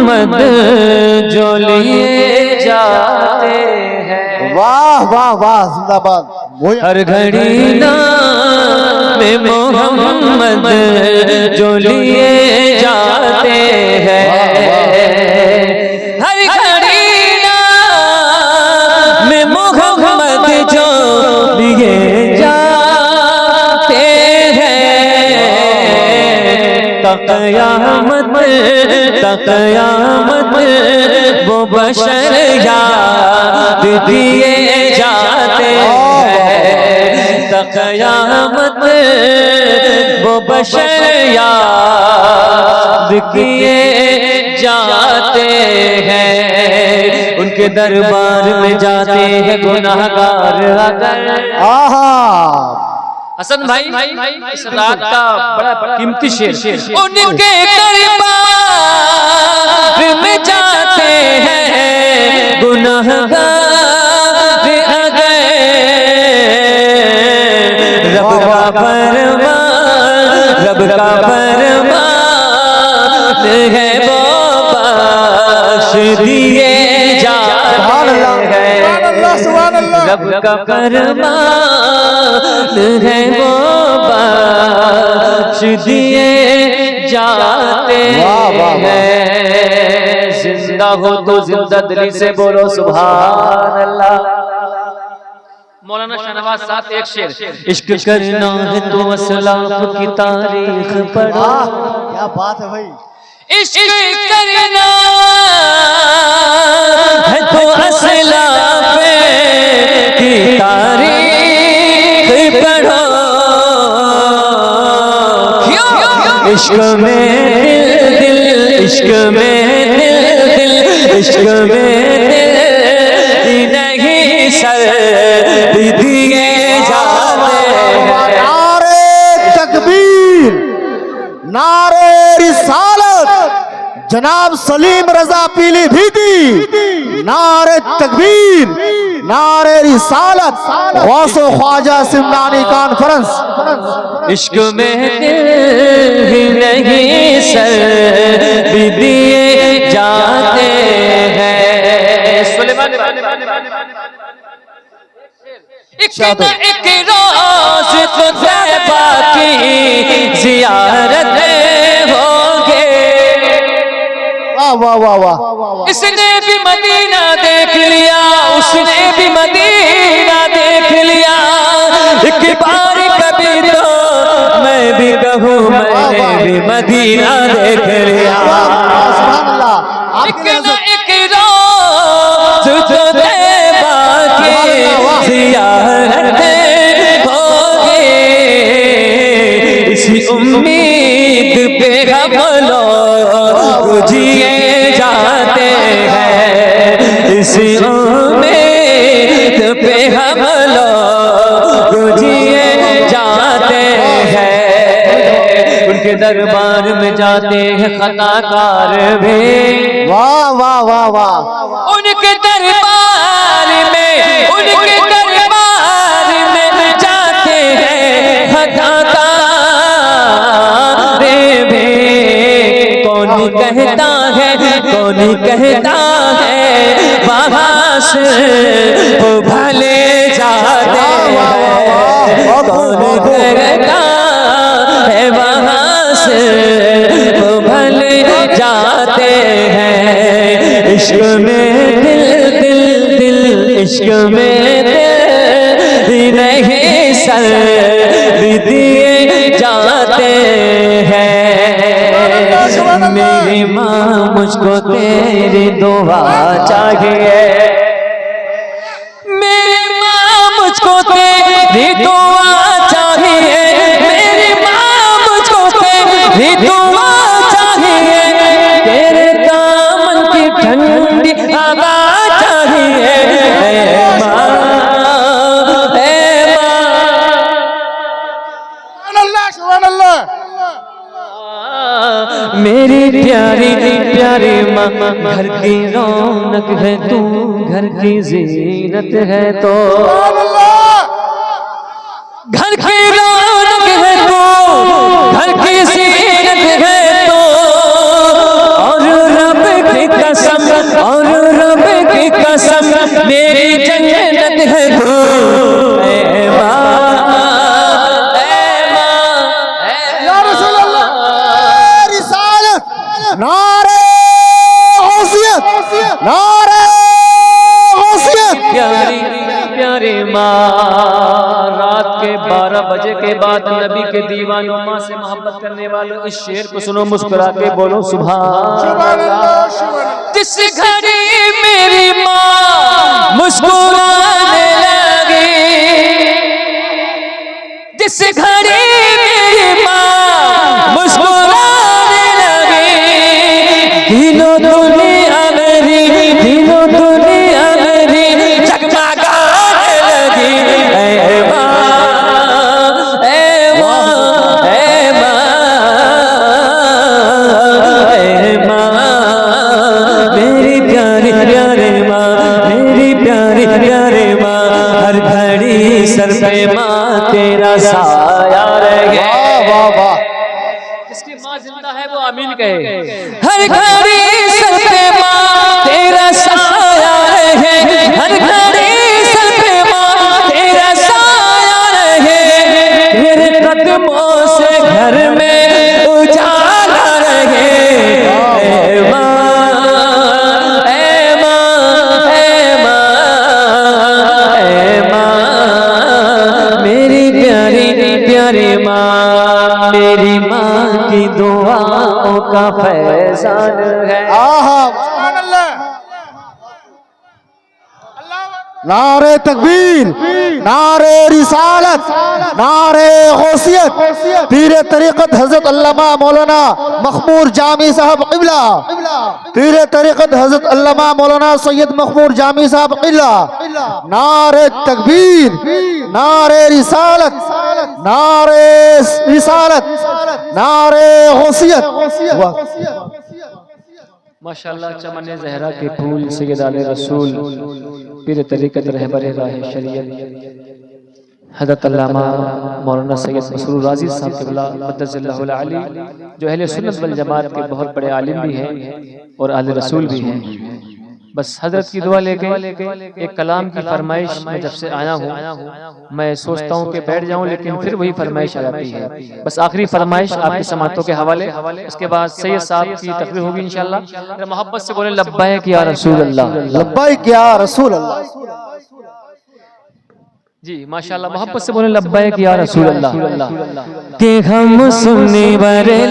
मोहम्मद जो लिए जाते हैं। वाह वाह वाह, जिंदाबाद। हर घड़ी नाम मोहम्मद जो लिए जाते हैं। हर घड़ी नाम मोहम्मद जो लिए जाते हैं। तक़यामत वो बशर याद दिए जाते हैं। तक़यामत वो बशर याद किए जाते हैं। उनके दरबार में जाते हैं गुनाहगार अगर। हसन भाई इस रात का बड़ा कीमती शेर। उनके दरबार में जाते हैं गुनाहगार अगर। रब का फरमान है वो बख्श दिए जाते हैं। रब का फरमान है वो बख्श दिए जाते हैं। जिंदा हो तो जिंदा दिली से बोलो सुभान अल्लाह। मौलाना शाहनवाज साहब एक शेर। इश्क करना है तो असलाफ की तारीख पढ़ो। क्या बात है भाई। इश्क करना है तो असलाफ की तारीख पढ़ो। इश्क में दिल, इश्क में दिल, इश्क में दिल नहीं सर दिए जाते हैं। नारे तकबीर, नारे रिसालत, जनाब सलीम रजा पीलीभीती। नारे तकबीर, नारे रिसालत, गौस ख्वाजा सिमनानी कॉन्फ्रेंस। इश्क में दिल ही नहीं सर भी दिए जाते हैं। एक रोज तो तैबा की ज़ियारत होगे। वाह वाह वाह। इसने भी मदीना देख लिया, उसने भी मदीना देख लिया। एक बार कभी तो मैं भी कहूँ मैंने भी मदीना देख लिया। एक रोज तो तैबा की ज़ियारत होगी। इसी उम्मीद पे हम लोग जिए जाते हैं। इसी उम्मीद पे हम लोग जिए जाते हैं। उनके दरबार में जाते हैं खताकार भी। वाह वाह वाह वाह। उनके दरबार में, उनके दरबार में जाते हैं खताकार भी। कौन कहता है, कौन कहता है वहाँ से वो भले जाते हैं। कौन कहता है वहाँ से वो भले जाते हैं। इश्क में दिल, दिल, दिल, इश्क में दिल नहीं सर दिए जाते हैं। मेरी माँ मुझको तेरी दुआ चाहिए। मेरी माँ मुझको तेरी दुआ चाहिए। मेरी माँ मुझको तेरी दुआ चाहिए। तेरे दामन की ठंडी हवा चाहिए। मेरी प्यारी प्यारी माँ घर की रौनक है तू, घर की जीनत है तो। घर की रौनक है तू, घर की जीनत है तो। और रब की नारे गौसियत, नारे गौसियत। प्यारी प्यारे माँ, रात के 12 बजे के बाद नबी के दीवानों माँ से मोहब्बत करने वालों इस शेर को सुनो, मुस्कुरा के बोलो सुभान अल्लाह। जिस घड़ी मेरी माँ मुस्कुराने लगी, जिस घड़ी मेरी माँ मुस्कुराने लगी, दिनों दुनिया मेरी, दिनों दुनिया मेरी जगमगाने लगी। ऐ माँ, ऐ माँ, ऐ माँ, ऐ माँ, मेरी प्यारी प्यारे माँ, मेरी प्यारी प्यारे माँ, हर घड़ी सर पे माँ तेरा साया रहे। वाह वाह। जिसकी माँ जिंदा है वो आमीन कहे। हर घड़ी सर पे माँ तेरा साया रहे, हर घड़ी सर पे माँ तेरा साया रहे, तेरे कदमों से घर में उजाला रहे। ऐ माँ, ऐ माँ, ऐ माँ, ऐ माँ, मेरी प्यारी प्यारी माँ, मेरी माँ की दुआओं का फैजान है। आहा, नारे तकबीर, नारे रिसालत, नारे गौसियत, पीरे तरीक़त हजरत अल्लामा मौलाना मखमूर जामी साहब क़िबला, पीरे तरीक़त हजरत अल्लामा मौलाना सैयद मखमूर जामी साहब क़िबला। नारे तकबीर, नारे रिसालत, नारे रिसालत, नारे गौसियत। माशाअल्लाह, चमन ज़हरा के फूल सैयद आले रसूल, पीर तरीक़त रहबर राह शरीयत हज़रत अल्लामा मौलाना सैयद मसरूर राज़ी साहब क़िबला क़द्दसल्लाहुल आली, जो अहले सुन्नत वल जमात के बहुत बड़े आलिम भी हैं और आले रसूल भी हैं। बस हजरत की दुआ लेके एक कलाम की फरमाइश में जब से आया हूँ, मैं सोचता हूँ कि बैठ जाऊँ, लेकिन फिर वही फरमाइश आ जाती है। बस आखिरी फरमाइश आपके समातों के हवाले, उसके बाद सैयद साहब की तकरीर होगी इंशाअल्लाह। मोहब्बत से बोले लब्बैक या रसूल अल्लाह, लब्बैक या रसूल अल्लाह। जी माशाअल्लाह, मोहब्बत से बोले लब्बैक या रसूल अल्लाह। के हम सुनने वाले